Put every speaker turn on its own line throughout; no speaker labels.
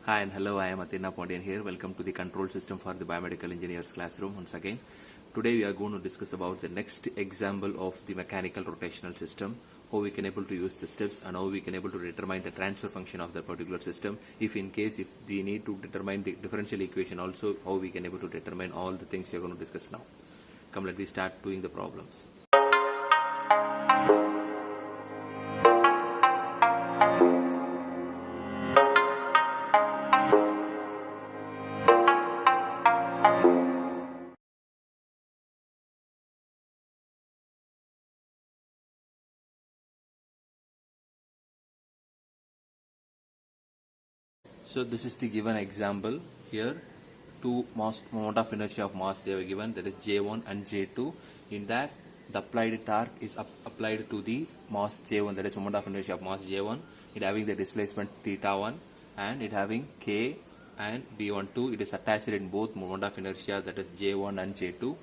Hi and hello, I am Athena Pondian here. Welcome to the control system for the biomedical engineers classroom once again. Today we are going to discuss about the next example of the mechanical rotational system, how we can able to use the steps and how we can able to determine the transfer function of the particular system. If we need to determine the differential equation also, how we can able to determine all the things we are going to discuss now. Come, let me start doing the problems. So this is the given example here. Two moment of inertia of mass they were given, that is J1 and J2. In that, the applied torque is applied to the mass J1, that is moment of inertia of mass J1. It having the displacement theta1 and it having K and B12. It is attached in both moment of inertia, that is J1 and J2.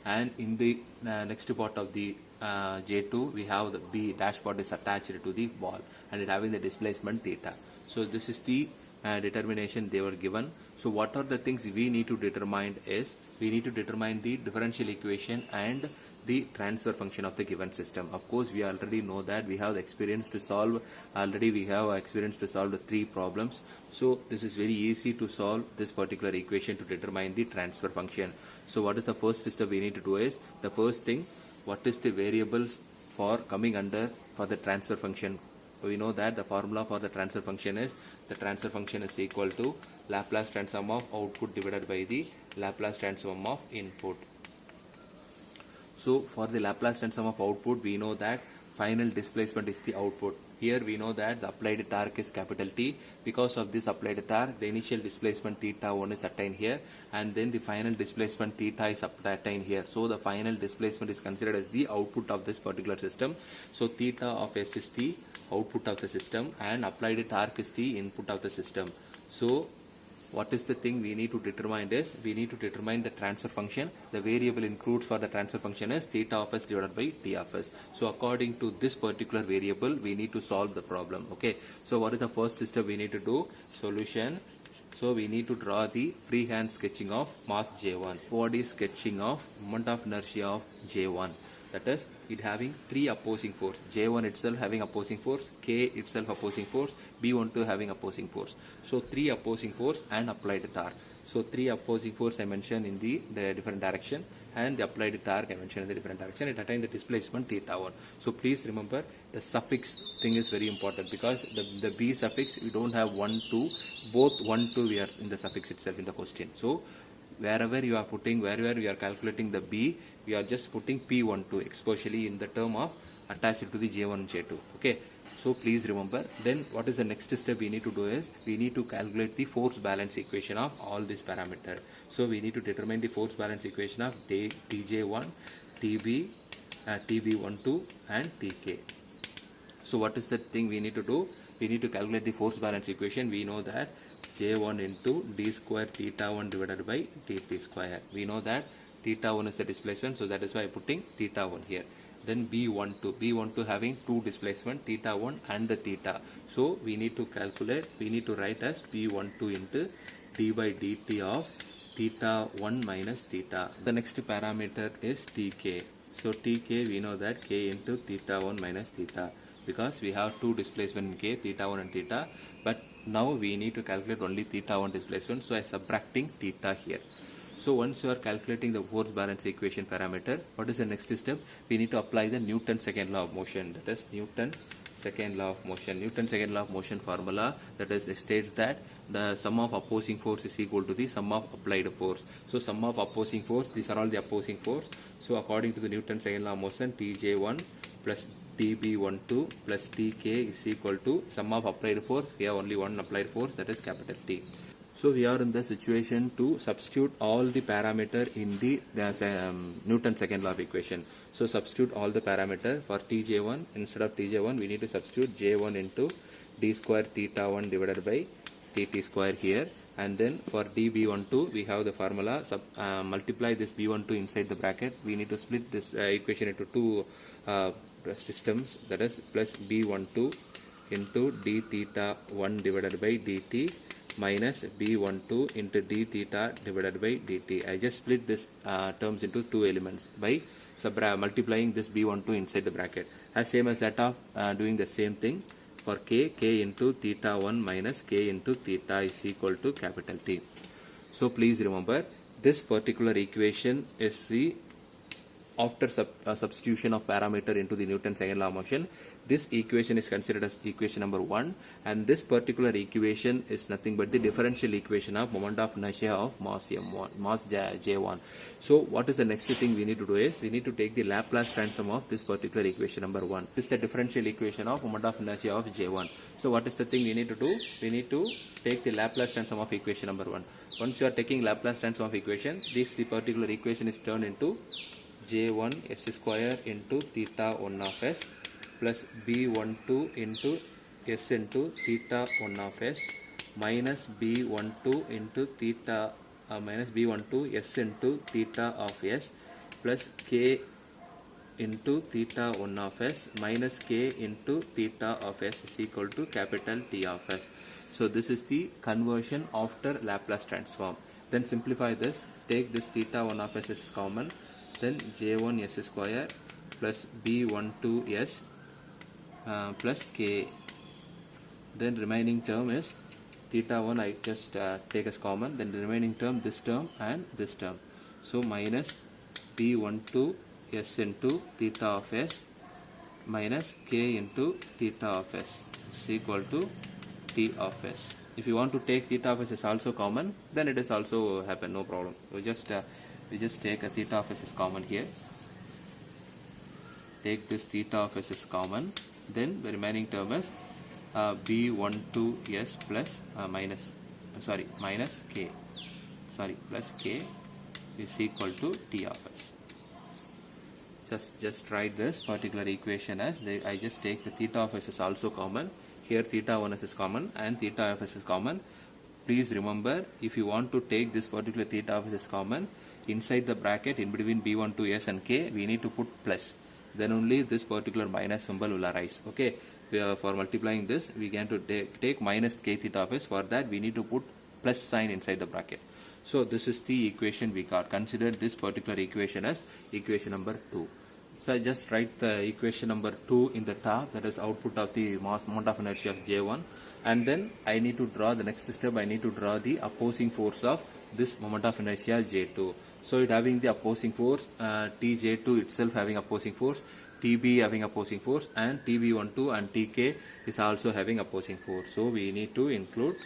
And in the next part of the J2, we have the B dashpot is attached to the ball and it having the displacement theta. So this is the determination they were given. So what are the things we need to determine is, we need to determine the differential equation and the transfer function of the given system. Of course, we already know that we have the experience to solve, the three problems. So this is very easy to solve this particular equation to determine the transfer function. So what is the first step we need to do is, the first thing, what is the variables for coming under for the transfer function. We know that the formula for the transfer function is, the transfer function is equal to Laplace transform of output divided by the Laplace transform of input. So for the Laplace transform of output, we know that final displacement is the output. Here we know that the applied torque is capital T. Because of this applied torque, the initial displacement theta1 is attained here, and then the final displacement theta is attained here. So the final displacement is considered as the output of this particular system. So theta of S is the output of the system and applied torque is the input of the system. So what is the thing we need to determine is, we need to determine the transfer function. The variable includes for the transfer function is theta of S divided by T of S. So according to this particular variable, we need to solve the problem. Okay. So what is the first step we need to do? Solution. So we need to draw the freehand sketching of mass J1. What is sketching of moment of inertia of J1? That is, it having three opposing force. J1 itself having opposing force, K itself opposing force, B12 having opposing force. So three opposing force and applied torque. So three opposing force I mentioned in the different direction, and the applied torque I mentioned in the different direction. It attained the displacement theta1. So please remember, the suffix thing is very important, because the B suffix we don't have 1, 2, both 1, 2 we are in the suffix itself in the question. So wherever you are calculating the B, we are just putting P12, especially in the term of attached to the J1 and J2. Okay. So please remember. Then what is the next step we need to do is, we need to calculate the force balance equation of all these parameters. So we need to determine the force balance equation of TJ1, TB, TB12 and TK. So what is the thing we need to do? We need to calculate the force balance equation. We know that J1 into d square theta1 divided by dt square. We know that theta1 is the displacement, so that is why I am putting theta1 here. Then B12 having two displacement, theta1 and the theta. So we need to write as B12 into d by dt of theta1 minus theta. The next parameter is Tk. So Tk, we know that K into theta1 minus theta, because we have two displacement in K, theta1 and theta, but now we need to calculate only theta1 displacement, so I am subtracting theta here. So once you are calculating the force balance equation parameter, what is the next step? We need to apply the Newton's second law of motion, that is Newton's second law of motion. Newton's second law of motion formula, that is, it states that the sum of opposing force is equal to the sum of applied force. So sum of opposing force, these are all the opposing force. So according to the Newton's second law of motion, Tj1 plus TB12 plus Tk is equal to sum of applied force. We have only one applied force, that is capital T. So we are in the situation to substitute all the parameter in the Newton's second law of equation. So substitute all the parameter for Tj1. Instead of Tj1, we need to substitute J1 into d square theta1 divided by dt square here. And then for dB12, we have the formula, multiply this B12 inside the bracket. We need to split this equation into two systems, that is plus B12 into d theta 1 divided by dt minus B12 into d theta divided by dt. I just split this terms into two elements by multiplying this B12 inside the bracket. As same as that of doing the same thing for k into theta 1 minus k into theta is equal to capital T. So please remember, this particular equation is the after substitution of parameter into the Newton's second law of motion. This equation is considered as equation number 1, and this particular equation is nothing but the differential equation of moment of inertia of mass m1, mass j1. So what is the next thing we need to do is, we need to take the Laplace transform of this particular equation number 1. This is the differential equation of moment of inertia of j1. So what is the thing we need to do? We need to take the Laplace transform of equation number 1. Once you are taking Laplace transform of equation, this the particular equation is turned into j1 s square into theta 1 of s plus b12 into s into theta 1 of s minus b12 into theta minus b12 s into theta of s plus k into theta 1 of s minus k into theta of s is equal to capital T of s. So this is the conversion after Laplace transform. Then simplify this, take this theta 1 of s is common, then j1 s square plus b12 s plus k. Then remaining term is theta 1 I just take as common, then the remaining term this term and this term. So minus b12 s into theta of s minus k into theta of s is equal to T of s. If you want to take theta of s is also common, then it is also happen, no problem. We just take a theta of s is common here. Take this theta of s is common. Then the remaining term is b12s plus minus k. Plus k is equal to T of s. Just write this particular equation as I just take the theta of s is also common. Here theta 1s is common and theta of s is common. Please remember, if you want to take this particular theta of s is common, inside the bracket in between b12s and k we need to put plus. Then only this particular minus symbol will arise. Okay, for multiplying this we can to take minus k theta of s. For that we need to put plus sign inside the bracket. So this is the equation we got. Consider this particular equation as equation number 2. So I just write the equation number 2 in the top, that is output of the mass moment of inertia of J1, and then I need to draw the next step. I need to draw the opposing force of this moment of inertia J2. So it having the opposing force, Tj2 itself having opposing force, Tb having opposing force, and Tb12 and Tk is also having opposing force. So we need to include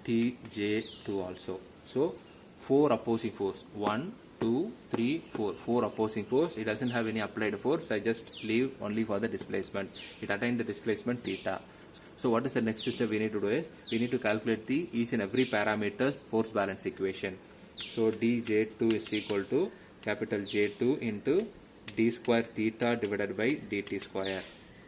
Tj2 also. So 4 opposing force, 1, 2, 3, 4. 4 opposing force. It doesn't have any applied force. I just leave only for the displacement. It attained the displacement theta. So what is the next step we need to do is, we need to calculate the each and every parameter's force balance equation. So dj2 is equal to capital J2 into d square theta divided by dt square.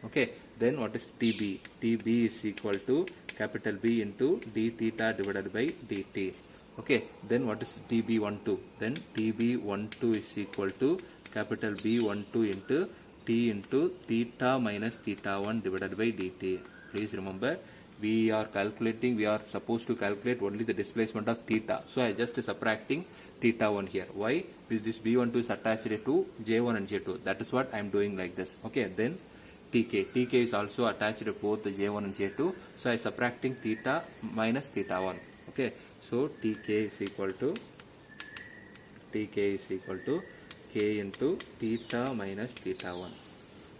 Okay. Then what is Tb? Tb is equal to capital B into d theta divided by dt. Okay, then what is Tb12? Then Tb12 is equal to capital B12 into T into theta minus theta 1 divided by dt. Please remember, we are supposed to calculate only the displacement of theta. So I just subtracting theta 1 here. Why? Because this B12 is attached to J1 and J2. That is what I am doing like this. Okay, then Tk. Tk is also attached to both the J1 and J2. So I subtracting theta minus theta 1. Okay. So Tk is equal to K into theta minus theta 1.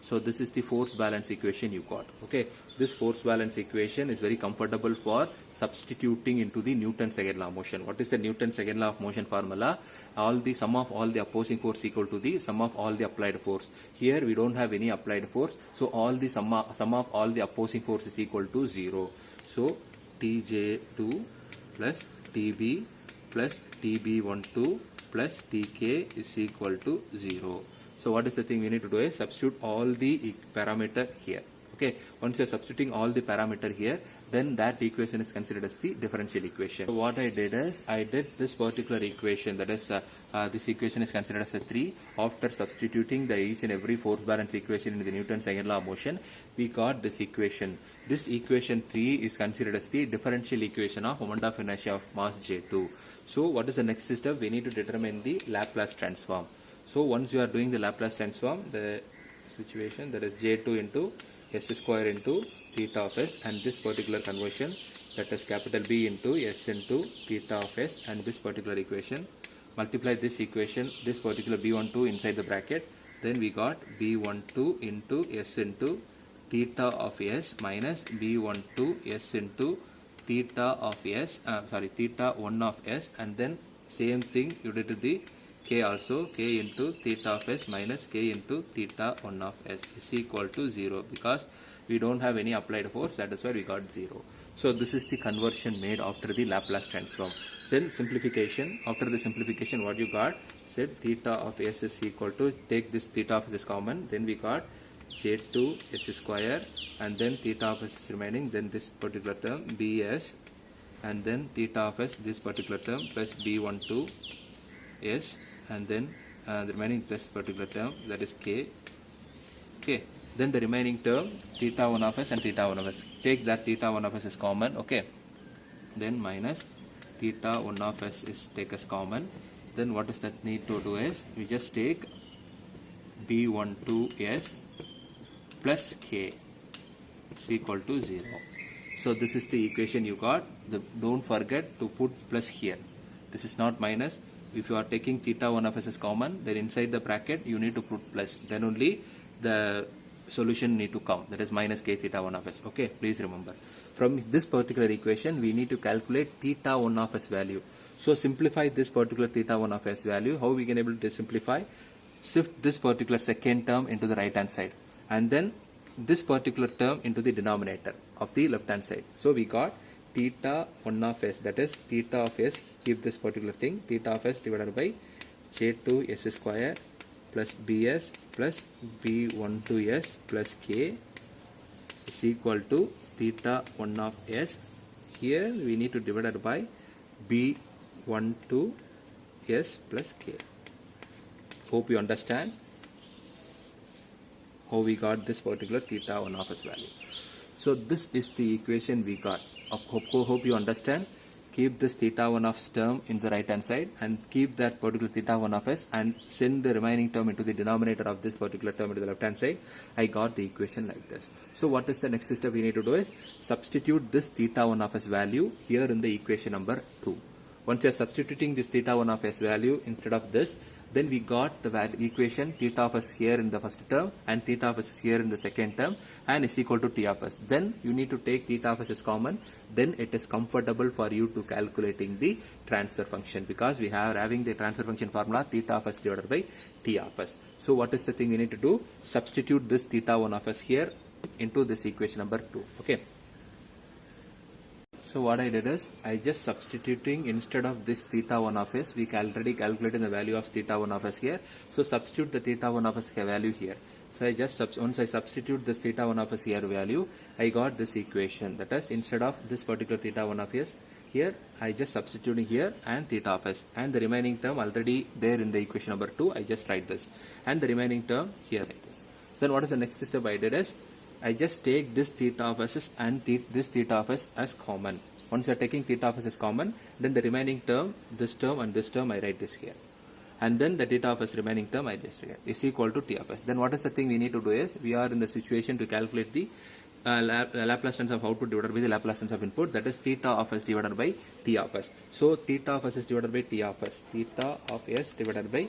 So this is the force balance equation you got. Okay, this force balance equation is very comfortable for substituting into the Newton's second law of motion. What is the Newton's second law of motion formula? All the sum of all the opposing force equal to the sum of all the applied force. Here we don't have any applied force, so all the sum of all the opposing force is equal to 0. So Tj2 plus Tb plus Tb12 plus Tk is equal to 0. So what is the thing we need to do is substitute all the parameter here. Okay, once you are substituting all the parameter here, then that equation is considered as the differential equation. So what I did is, I did this particular equation, that is this equation is considered as a 3. After substituting the each and every force balance equation in the Newton's second law of motion, we got this equation. This equation 3 is considered as the differential equation of moment of inertia of mass J2. So what is the next step? We need to determine the Laplace transform. So once you are doing the Laplace transform, the situation that is J2 into S square into theta of S, and this particular conversion, that is capital B into S into theta of S, and this particular equation, multiply this equation, this particular B12 inside the bracket, then we got B12 into S into theta of S minus B12 S into theta of S, theta 1 of S, and then same thing you did to the K also, K into theta of S minus K into theta 1 of S is equal to 0, because we don't have any applied force, that is why we got 0. So this is the conversion made after the Laplace transform. Then simplification, after the simplification what you got, said theta of S is equal to, take this theta of S is common, then we got J2 S square, and then theta of S is remaining, then this particular term Bs, and then theta of S, this particular term, plus B12 S, and then the remaining this particular term, that is K. Okay, then the remaining term theta 1 of S and theta 1 of S, take that theta 1 of S is common. Okay, then minus theta 1 of S is take as common. Then what is that need to do is, we just take B12S plus K is equal to 0. So this is the equation you got. Don't forget to put plus here. This is not minus. If you are taking theta 1 of S is common, then inside the bracket you need to put plus. Then only the solution need to come. That is minus K theta 1 of S. Okay, please remember. From this particular equation, we need to calculate theta 1 of S value. So simplify this particular theta 1 of S value. How we can able to simplify? Shift this particular second term into the right hand side, and then this particular term into the denominator of the left hand side. So we got theta 1 of S, that is theta of S, keep this particular thing, theta of S divided by J2 S square plus Bs plus B12S plus K is equal to theta 1 of S. Here we need to divide it by B12S plus K. Hope you understand how we got this particular theta 1 of S value. So this is the equation we got. Hope you understand. Keep this theta 1 of S term in the right hand side, and keep that particular theta 1 of S, and send the remaining term into the denominator of this particular term into the left hand side. I got the equation like this. So what is the next step we need to do is, substitute this theta 1 of S value here in the equation number 2. Once you are substituting this theta 1 of S value instead of this, then we got the equation theta of S here in the first term and theta of S is here in the second term, and is equal to T of S. Then you need to take theta of S as common. Then it is comfortable for you to calculating the transfer function, because we are having the transfer function formula theta of S divided by T of S. So what is the thing we need to do? Substitute this theta 1 of S here into this equation number 2. Okay. So what I did is, I just substituting instead of this theta 1 of S, we already calculated the value of theta 1 of S here. So substitute the theta 1 of S value here. So I just once I substitute this theta 1 of S here value, I got this equation. That is, instead of this particular theta 1 of S here, I just substituting here and theta of S, and the remaining term already there in the equation number 2. I just write this, and the remaining term here like this. Then what is the next step I did is, I just take this theta of S and this theta of S as common. Once you are taking theta of S as common, then the remaining term, this term and this term, I write this here. And then the theta of S remaining term I just write is equal to T of S. Then what is the thing we need to do is, we are in the situation to calculate the Laplace transform of output divided by the Laplace transform of input, that is theta of S divided by T of S. So theta of S is divided by T of S. Theta of S divided by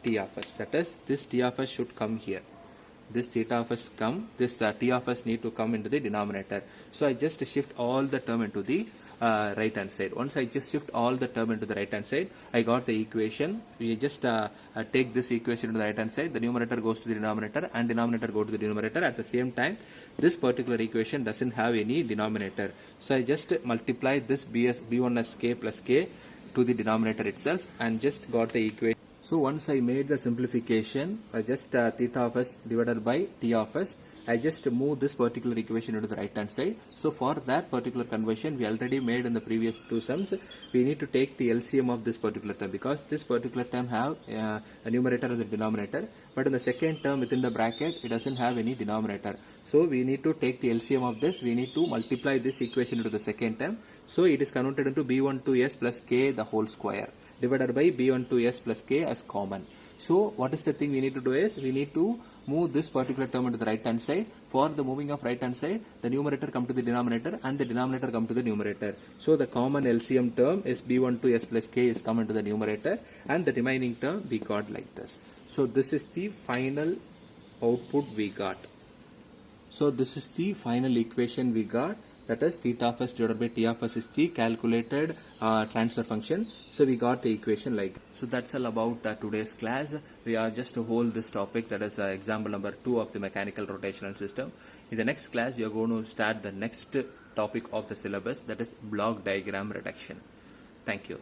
T of S. That is, this T of S should come here. This theta of S come, this T of S need to come into the denominator. So I just shift all the term into the right hand side. Once I just shift all the term into the right hand side, I got the equation. We just take this equation to the right hand side, the numerator goes to the denominator and denominator go to the numerator. At the same time, this particular equation doesn't have any denominator, so I just multiply this B1SK plus K to the denominator itself and just got the equation. So once I made the simplification, I just theta of S divided by T of S, I just move this particular equation into the right hand side. So for that particular conversion, we already made in the previous two sums, we need to take the LCM of this particular term, because this particular term have a numerator and the denominator, but in the second term within the bracket, it doesn't have any denominator. So we need to take the LCM of this. We need to multiply this equation into the second term. So it is converted into b12s plus k the whole square divided by b12s plus k as common. So what is the thing we need to do is we need to move this particular term into the right hand side. For the moving of right hand side, the numerator come to the denominator and the denominator come to the numerator. So the common LCM term is b12s plus k is come into the numerator, and the remaining term we got like this. So this is the final output we got. So this is the final equation we got, that is theta of s divided by t of s is the calculated transfer function. So we got the equation like. So that's all about today's class. We are just to hold this topic, that is example number 2 of the mechanical rotational system. In the next class we are going to start the next topic of the syllabus, that is block diagram reduction. Thank you.